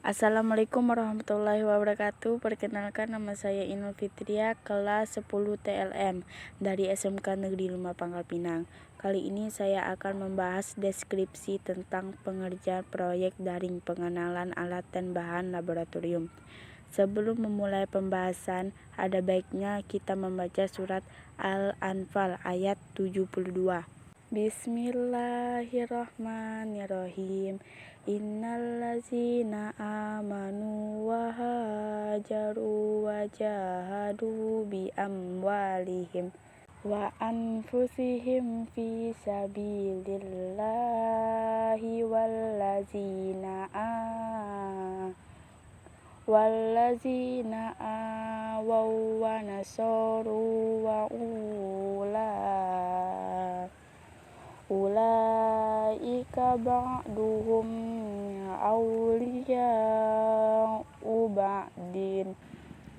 Assalamualaikum warahmatullahi wabarakatuh. Perkenalkan, nama saya Inul Fitria, kelas 10 TLM dari SMK Negeri 5 Pangkal Pinang. Kali ini saya akan membahas deskripsi tentang pengerjaan proyek daring pengenalan alat dan bahan laboratorium. Sebelum memulai pembahasan, ada baiknya kita membaca surat Al-Anfal ayat 72. Bismillahirrahmanirrahim. Innallazina amanu wa hajaru wa jahadu bi amwalihim wa anfusihim fi sabilillahi wallazina awaw wa nasaru wa ulaika ba'duhum awliya'u ba'din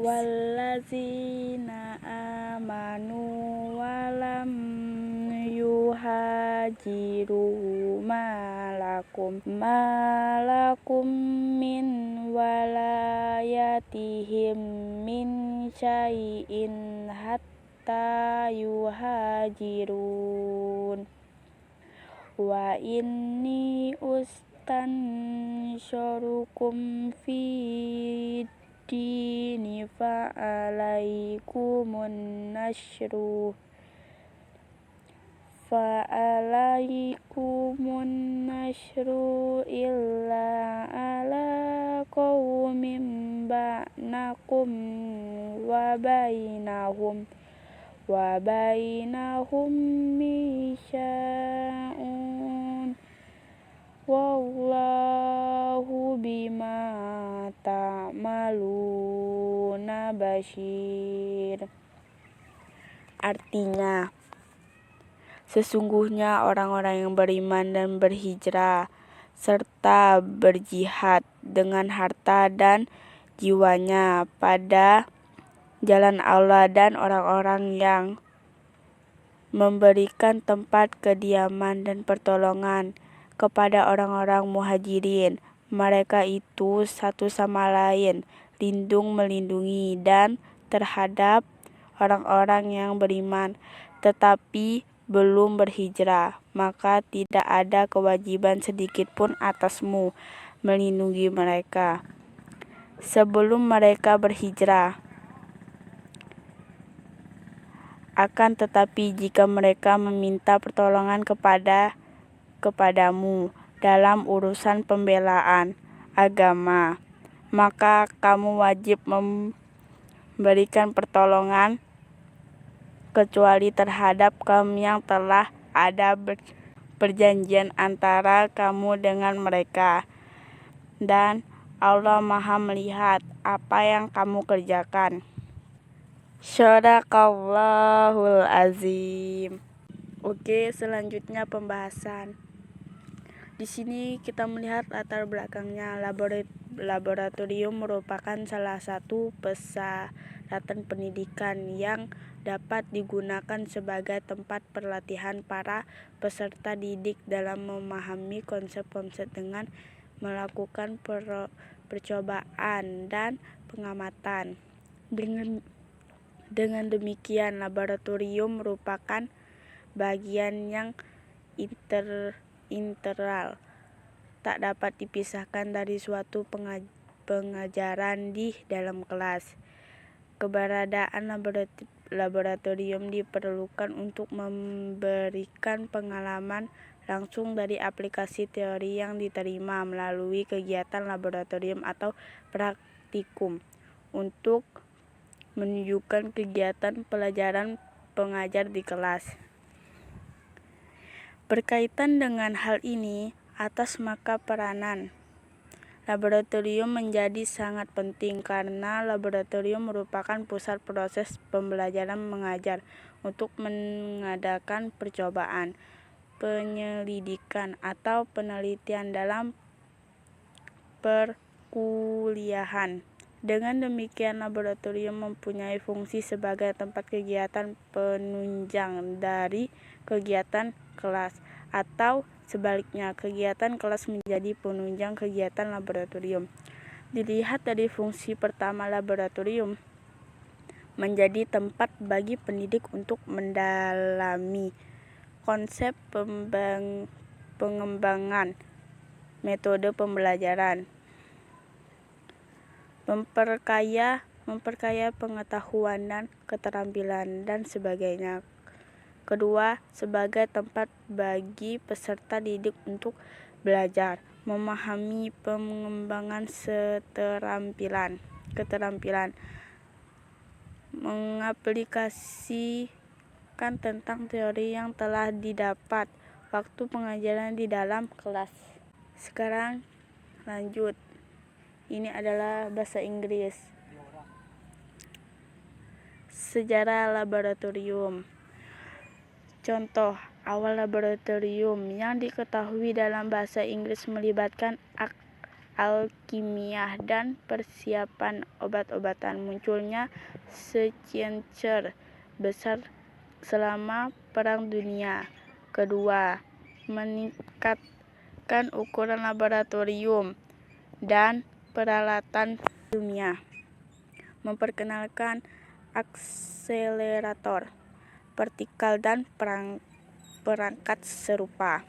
wallazina amanu walam yuhajiru malakum min walayatihim min syai'in hatta yuhajirun. Wa inni ustansyurukum fi dini fa'alaikumun nashru illa ala qawmin ba'nakum wa bainahum misya'un wallahu bima ta'maluna basyir. Artinya, sesungguhnya orang-orang yang beriman dan berhijrah serta berjihad dengan harta dan jiwanya pada jalan Allah dan orang-orang yang memberikan tempat kediaman dan pertolongan kepada orang-orang muhajirin. Mereka itu satu sama lain lindung melindungi dan terhadap orang-orang yang beriman tetapi belum berhijrah, maka tidak ada kewajiban sedikit pun atasmu melindungi mereka sebelum mereka berhijrah. Akan tetapi jika mereka meminta pertolongan kepadamu dalam urusan pembelaan agama, maka kamu wajib memberikan pertolongan kecuali terhadap kaum yang telah ada perjanjian antara kamu dengan mereka, dan Allah Maha melihat apa yang kamu kerjakan. Shadaqallahul azim. Oke, selanjutnya pembahasan. Di sini kita melihat latar belakangnya. Laboratorium merupakan salah satu persyaratan pendidikan yang dapat digunakan sebagai tempat pelatihan para peserta didik dalam memahami konsep-konsep dengan melakukan percobaan dan pengamatan. Dengan demikian, laboratorium merupakan bagian yang integral, tak dapat dipisahkan dari suatu pengajaran di dalam kelas. Keberadaan laboratorium diperlukan untuk memberikan pengalaman langsung dari aplikasi teori yang diterima melalui kegiatan laboratorium atau praktikum untuk menunjukkan kegiatan pelajaran pengajar di kelas. Berkaitan dengan hal ini, maka peranan laboratorium menjadi sangat penting karena laboratorium merupakan pusat proses pembelajaran mengajar untuk mengadakan percobaan, penyelidikan, atau penelitian dalam perkuliahan. Dengan demikian, laboratorium mempunyai fungsi sebagai tempat kegiatan penunjang dari kegiatan kelas, atau sebaliknya, kegiatan kelas menjadi penunjang kegiatan laboratorium. Dilihat dari fungsi pertama laboratorium, menjadi tempat bagi pendidik untuk mendalami konsep pengembangan metode pembelajaran, memperkaya pengetahuan dan keterampilan, dan sebagainya. Kedua, sebagai tempat bagi peserta didik untuk belajar, memahami pengembangan keterampilan, mengaplikasikan tentang teori yang telah didapat waktu pengajaran di dalam kelas. Sekarang lanjut. Ini adalah bahasa Inggris. Sejarah laboratorium. Contoh awal laboratorium yang diketahui dalam bahasa Inggris melibatkan alkimia dan persiapan obat-obatan. Munculnya secienceur besar selama Perang Dunia Kedua, meningkatkan ukuran laboratorium dan peralatan ilmiah, memperkenalkan akselerator partikel dan perangkat serupa.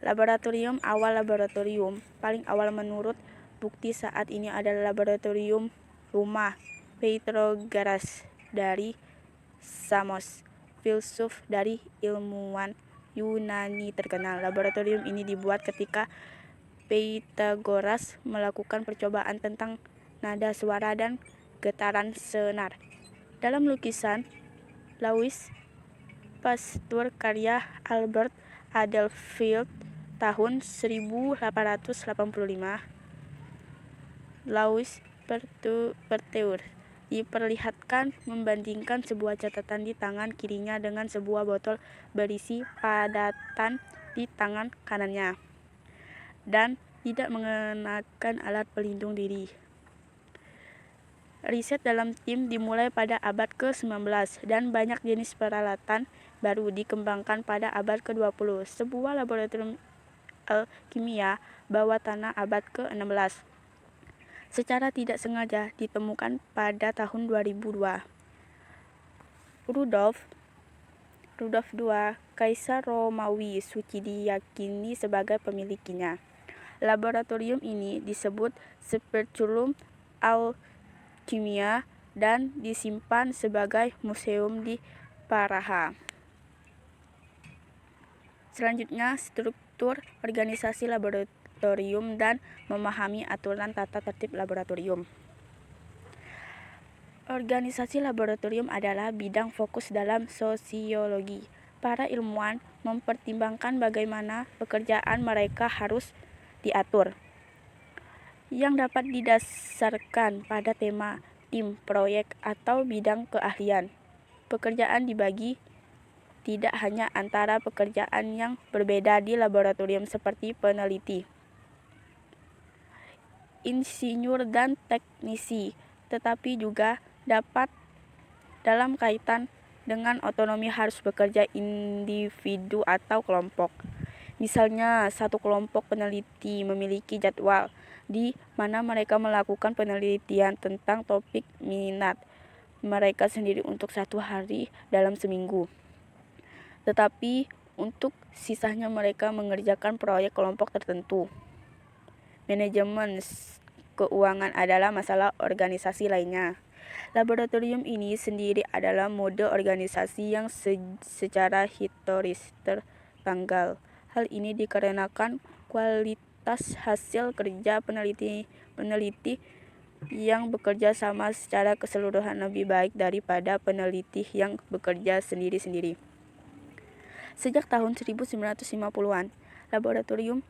Laboratorium awal. Laboratorium paling awal menurut bukti saat ini adalah laboratorium rumah Pythagoras dari Samos, filsuf dari ilmuwan Yunani terkenal. Laboratorium ini dibuat ketika Pythagoras melakukan percobaan tentang nada suara dan getaran senar. Dalam lukisan Louis Pasteur karya Albert Adelfield tahun 1885, Louis Pasteur diperlihatkan membandingkan sebuah catatan di tangan kirinya dengan sebuah botol berisi padatan di tangan kanannya, dan tidak mengenakan alat pelindung diri. Riset dalam tim dimulai pada abad ke-19 dan banyak jenis peralatan baru dikembangkan pada abad ke-20. Sebuah laboratorium alkimia bawah tanah abad ke-16 secara tidak sengaja ditemukan pada tahun 2002. Rudolf II, Kaisar Romawi Suci, diyakini sebagai pemiliknya. Laboratorium ini disebut Speculum Alchemia dan disimpan sebagai museum di Praha. Selanjutnya, struktur organisasi laboratorium dan memahami aturan tata tertib laboratorium. Organisasi laboratorium adalah bidang fokus dalam sosiologi. Para ilmuwan mempertimbangkan bagaimana pekerjaan mereka harus diatur, yang dapat didasarkan pada tema, tim, proyek, atau bidang keahlian. Pekerjaan dibagi tidak hanya antara pekerjaan yang berbeda di laboratorium seperti peneliti, insinyur, dan teknisi, tetapi juga dapat dalam kaitan dengan otonomi harus bekerja individu atau kelompok. Misalnya, satu kelompok peneliti memiliki jadwal di mana mereka melakukan penelitian tentang topik minat mereka sendiri untuk 1 hari dalam seminggu. Tetapi untuk sisanya mereka mengerjakan proyek kelompok tertentu. Manajemen keuangan adalah masalah organisasi lainnya. Laboratorium ini sendiri adalah mode organisasi yang secara historis tertanggal. Hal ini dikarenakan kualitas hasil kerja peneliti yang bekerja sama secara keseluruhan lebih baik daripada peneliti yang bekerja sendiri-sendiri. Sejak tahun 1950-an, laboratorium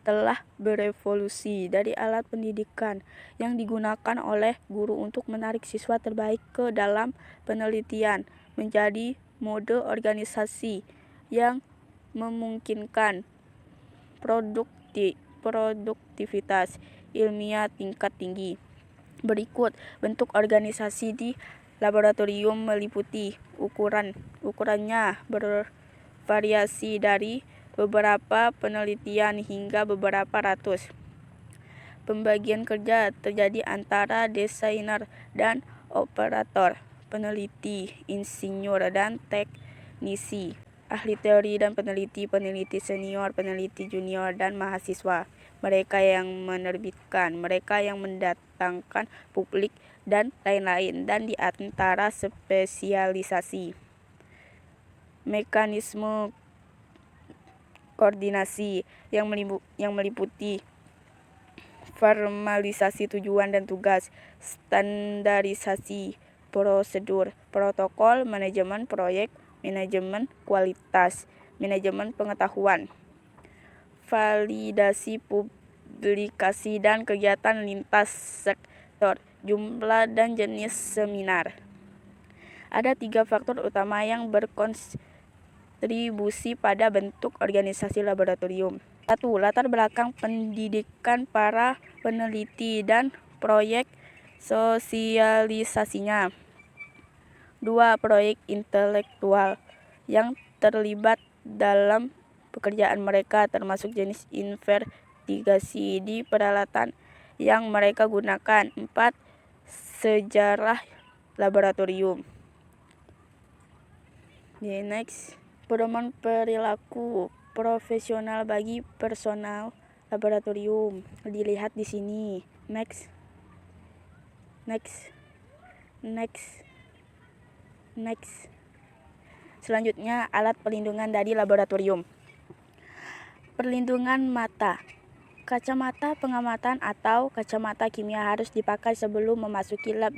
telah berevolusi dari alat pendidikan yang digunakan oleh guru untuk menarik siswa terbaik ke dalam penelitian menjadi mode organisasi yang memungkinkan produktivitas ilmiah tingkat tinggi. Berikut bentuk organisasi di laboratorium meliputi ukurannya bervariasi dari beberapa penelitian hingga beberapa ratus. Pembagian kerja terjadi antara desainer dan operator, peneliti, insinyur, dan teknisi, ahli teori dan peneliti, peneliti senior, peneliti junior, dan mahasiswa, mereka yang menerbitkan, mereka yang mendatangkan publik, dan lain-lain. Dan di antara spesialisasi, mekanisme koordinasi yang meliputi formalisasi tujuan dan tugas, standarisasi prosedur, protokol, manajemen proyek, manajemen kualitas, manajemen pengetahuan, validasi publikasi dan kegiatan lintas sektor, jumlah dan jenis seminar. Ada 3 faktor utama yang berkontribusi pada bentuk organisasi laboratorium. 1. Latar belakang pendidikan para peneliti dan proyek sosialisasinya. 2. Proyek intelektual yang terlibat dalam pekerjaan mereka, termasuk jenis investigasi di peralatan yang mereka gunakan. 4. Sejarah laboratorium. Next. Pedoman perilaku profesional bagi personal laboratorium. Dilihat di sini. Next. Selanjutnya, alat pelindungan dari laboratorium. Perlindungan mata. Kacamata pengamatan atau kacamata kimia harus dipakai sebelum memasuki lab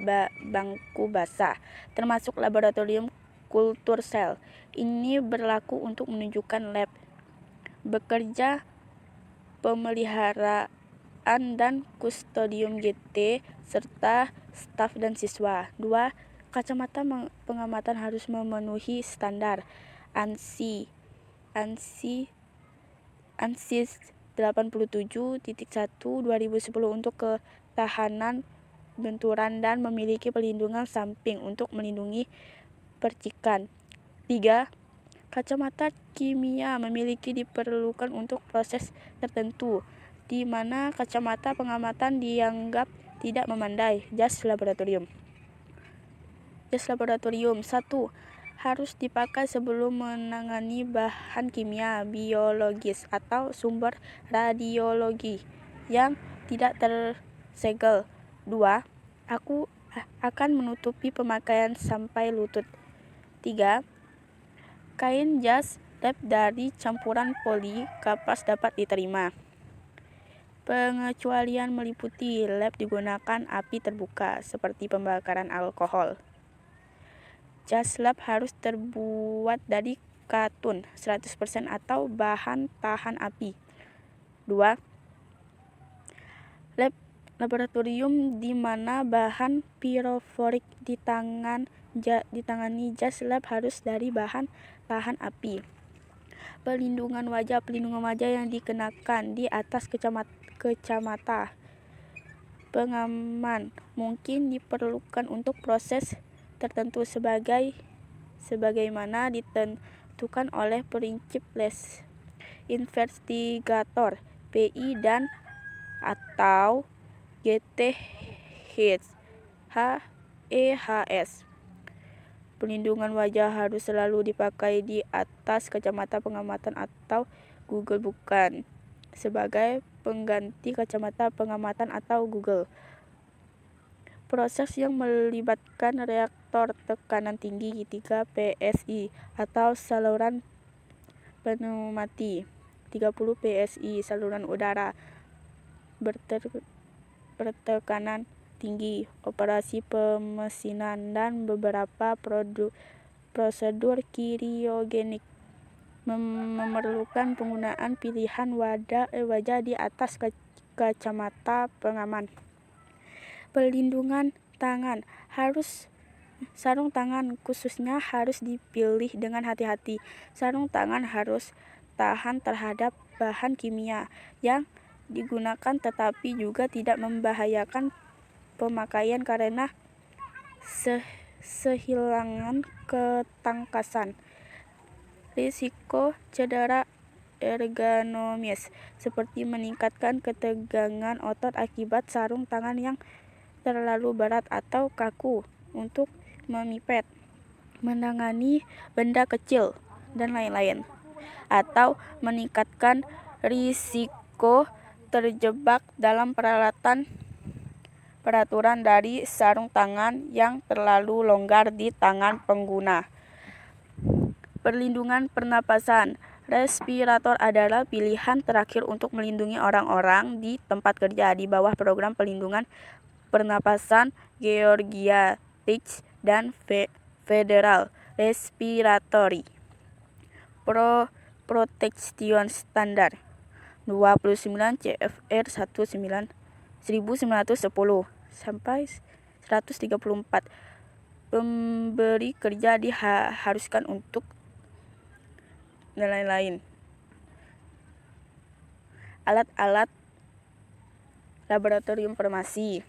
bangku basah, termasuk laboratorium kultur sel. Ini berlaku untuk menunjukkan lab, bekerja, pemeliharaan, dan kustodium GT, serta staf dan siswa. 2. Kacamata pengamatan harus memenuhi standar ANSI 87.1/2010 untuk ketahanan benturan dan memiliki pelindungan samping untuk melindungi percikan. 3. Kacamata kimia diperlukan untuk proses tertentu, di mana kacamata pengamatan dianggap tidak memandai. Jas laboratorium. 1. Harus dipakai sebelum menangani bahan kimia, biologis, atau sumber radiologi yang tidak tersegel. 2. Aku akan menutupi pemakaian sampai lutut. 3. Kain jas lab dari campuran poli kapas dapat diterima. Pengecualian meliputi lab digunakan api terbuka, seperti pembakaran alkohol. Jas lab harus terbuat dari katun 100% atau bahan tahan api. 2. Laboratorium di mana bahan piroforik ditangani jas lab harus dari bahan tahan api. Pelindungan wajah yang dikenakan di atas kacamata pengaman mungkin diperlukan untuk proses tertentu sebagaimana ditentukan oleh prinsip les investigator PI dan atau GTHEHS. Pelindungan wajah harus selalu dipakai di atas kacamata pengamatan atau Google bukan sebagai pengganti kacamata pengamatan atau Google. Proses yang melibatkan reaktor tekanan tinggi 3 PSI atau saluran pneumatik, 30 PSI saluran udara bertekanan tinggi, operasi pemesinan, dan beberapa prosedur kriogenik memerlukan penggunaan pilihan wajah di atas kacamata pengaman. Pelindungan tangan. Sarung tangan khususnya harus dipilih dengan hati-hati. Sarung tangan harus tahan terhadap bahan kimia yang digunakan tetapi juga tidak membahayakan pemakaian karena sehilangan ketangkasan. Risiko cedera ergonomis, seperti meningkatkan ketegangan otot akibat sarung tangan yang terlalu berat atau kaku untuk memipet, menangani benda kecil, dan lain-lain, atau meningkatkan risiko terjebak dalam peraturan dari sarung tangan yang terlalu longgar di tangan pengguna. Perlindungan pernapasan. Respirator adalah pilihan terakhir untuk melindungi orang-orang di tempat kerja di bawah program pelindungan pernapasan Georgia Tech dan Federal Respiratory Protection Standard 29 CFR 1910 sampai 134. Pemberi kerja diharuskan untuk dan lain-lain. Alat-alat laboratorium farmasi.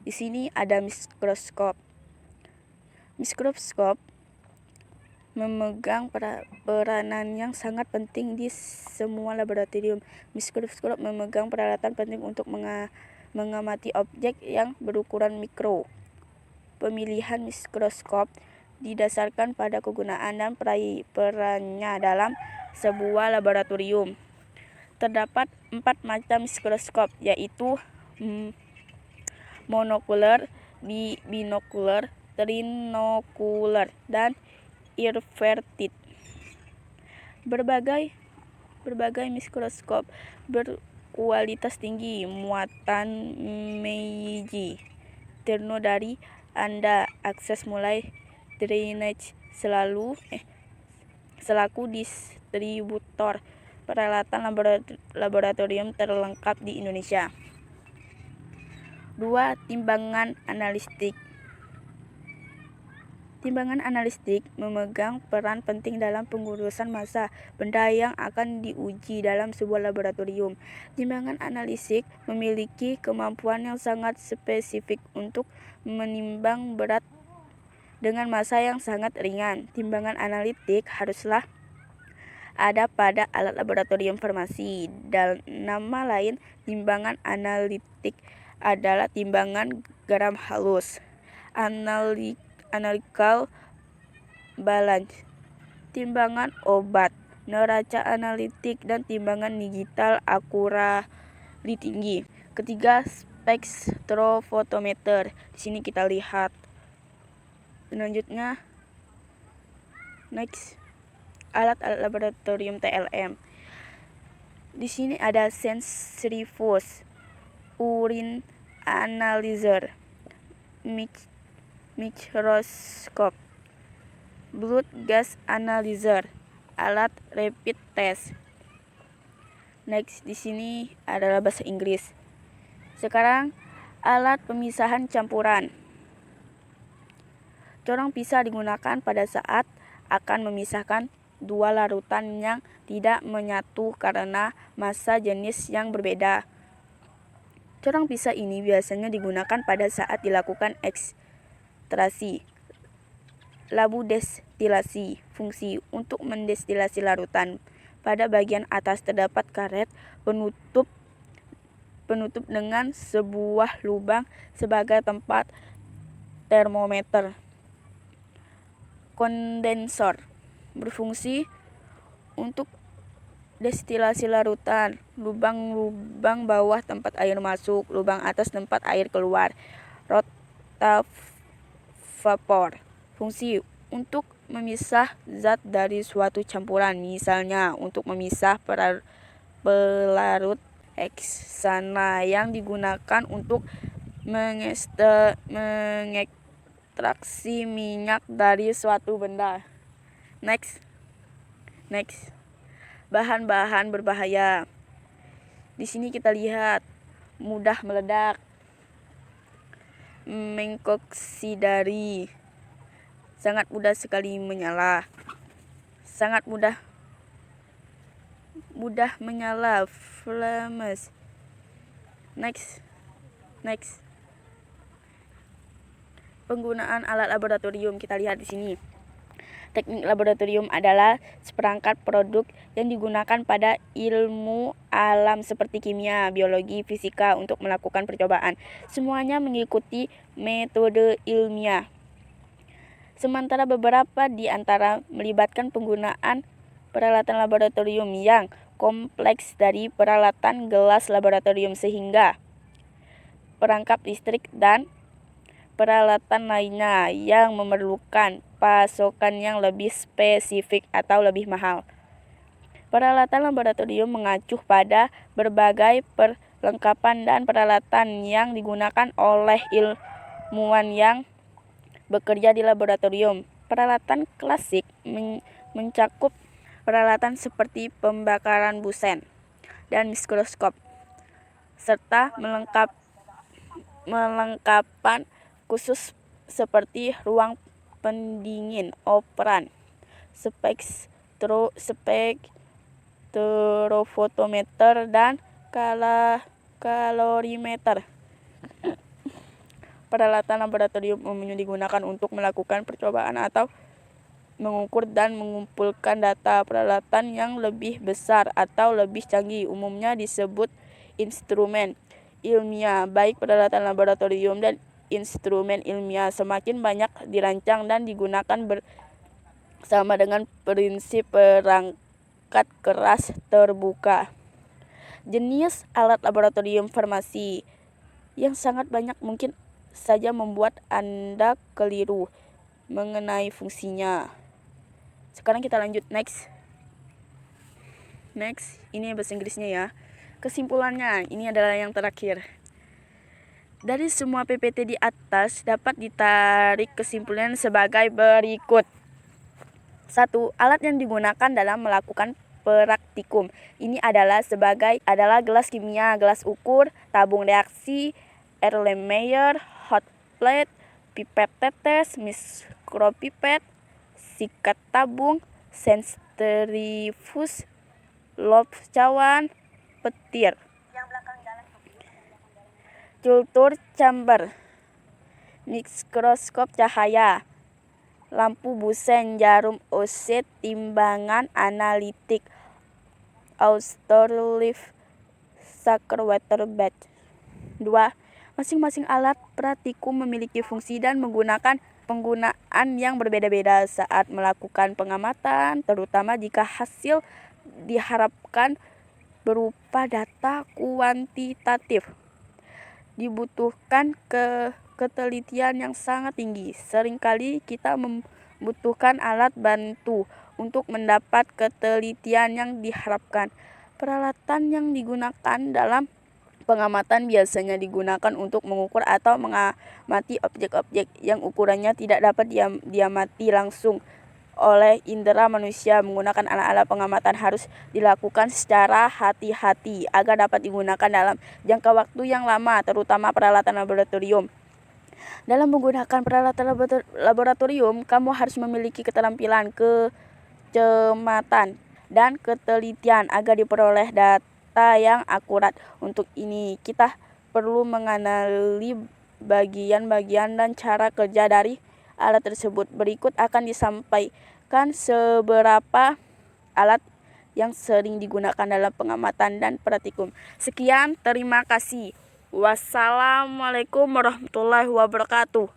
Di sini ada mikroskop. Mikroskop memegang peranan yang sangat penting di semua laboratorium. Mikroskop memegang peralatan penting untuk mengamati objek yang berukuran mikro. Pemilihan mikroskop didasarkan pada kegunaan dan perannya dalam sebuah laboratorium. Terdapat 4 macam mikroskop, yaitu monokular, binokular, trinokular, dan inverted. Berbagai mikroskop berkualitas tinggi, muatan Meiji Terno dari Anda akses mulai drainage selaku distributor peralatan laboratorium terlengkap di Indonesia. 2. Timbangan analitik. Timbangan analitik memegang peran penting dalam pengurusan massa benda yang akan diuji dalam sebuah laboratorium. Timbangan analitik memiliki kemampuan yang sangat spesifik untuk menimbang berat dengan massa yang sangat ringan. Timbangan analitik haruslah ada pada alat laboratorium farmasi. Dan nama lain timbangan analitik adalah timbangan garam halus, analytical balance, timbangan obat, neraca analitik, dan timbangan digital akurasi tinggi. Ketiga, spektrofotometer. Di sini kita lihat. Selanjutnya, next, alat-alat laboratorium TLM. Di sini ada centrifuge, urine analyzer, mikroskop, blood gas analyzer, alat rapid test. Next, di sini adalah bahasa Inggris. Sekarang, alat pemisahan campuran. Corong pisah digunakan pada saat akan memisahkan dua larutan yang tidak menyatu karena massa jenis yang berbeda. Corong pisah ini biasanya digunakan pada saat dilakukan ekstraksi, labu destilasi, fungsi untuk mendestilasi larutan. Pada bagian atas terdapat karet penutup dengan sebuah lubang sebagai tempat termometer. Kondensor berfungsi untuk destilasi larutan. Lubang bawah tempat air masuk, lubang atas tempat air keluar. Rotavapor fungsi untuk memisah zat dari suatu campuran, misalnya untuk memisah pelarut heksana yang digunakan untuk mengekstraksi minyak dari suatu benda. Next. Bahan-bahan berbahaya. Di sini kita lihat mudah meledak, mengoksidasi, sangat mudah sekali menyala, mudah menyala, flames. Next. Penggunaan alat laboratorium kita lihat di sini. Teknik laboratorium adalah seperangkat produk yang digunakan pada ilmu alam seperti kimia, biologi, fisika untuk melakukan percobaan. Semuanya mengikuti metode ilmiah. Sementara beberapa di antara melibatkan penggunaan peralatan laboratorium yang kompleks dari peralatan gelas laboratorium sehingga perangkap listrik dan peralatan lainnya yang memerlukan pasokan yang lebih spesifik atau lebih mahal. Peralatan laboratorium mengacu pada berbagai perlengkapan dan peralatan yang digunakan oleh ilmuwan yang bekerja di laboratorium. Peralatan klasik mencakup peralatan seperti pembakaran busen dan mikroskop, serta melengkapan khusus seperti ruang pendingin operan, spektrofotometer, dan kalorimeter. Peralatan laboratorium umumnya digunakan untuk melakukan percobaan atau mengukur dan mengumpulkan data. Peralatan yang lebih besar atau lebih canggih umumnya disebut instrumen ilmiah. Baik peralatan laboratorium dan instrumen ilmiah semakin banyak dirancang dan digunakan bersama dengan prinsip perangkat keras terbuka. Jenis alat laboratorium farmasi yang sangat banyak mungkin saja membuat Anda keliru mengenai fungsinya. Sekarang kita lanjut next, ini bahasa Inggrisnya ya. Kesimpulannya, ini adalah yang terakhir. Dari semua PPT di atas dapat ditarik kesimpulan sebagai berikut. 1. Alat yang digunakan dalam melakukan praktikum ini adalah gelas kimia, gelas ukur, tabung reaksi, Erlenmeyer, hot plate, pipet tetes, mikropipet, sikat tabung, sentrifus, lop cawan, petir, culture chamber, mikroskop cahaya, lampu busen, jarum OC, timbangan analitik, Austerlift, shaker water bath. 2. Masing-masing alat praktikum memiliki fungsi dan menggunakan penggunaan yang berbeda-beda saat melakukan pengamatan, terutama jika hasil diharapkan berupa data kuantitatif. Dibutuhkan ketelitian yang sangat tinggi. Seringkali kita membutuhkan alat bantu untuk mendapat ketelitian yang diharapkan. Peralatan yang digunakan dalam pengamatan biasanya digunakan untuk mengukur atau mengamati objek-objek yang ukurannya tidak dapat diamati langsung oleh indera manusia. Menggunakan alat-alat pengamatan harus dilakukan secara hati-hati agar dapat digunakan dalam jangka waktu yang lama, terutama peralatan laboratorium. Dalam menggunakan peralatan laboratorium, kamu harus memiliki keterampilan, kecermatan, dan ketelitian agar diperoleh data yang akurat. Untuk ini, kita perlu mengenali bagian-bagian dan cara kerja dari alat tersebut. Berikut akan disampaikan beberapa alat yang sering digunakan dalam pengamatan dan praktikum. Sekian, terima kasih. Wassalamualaikum warahmatullahi wabarakatuh.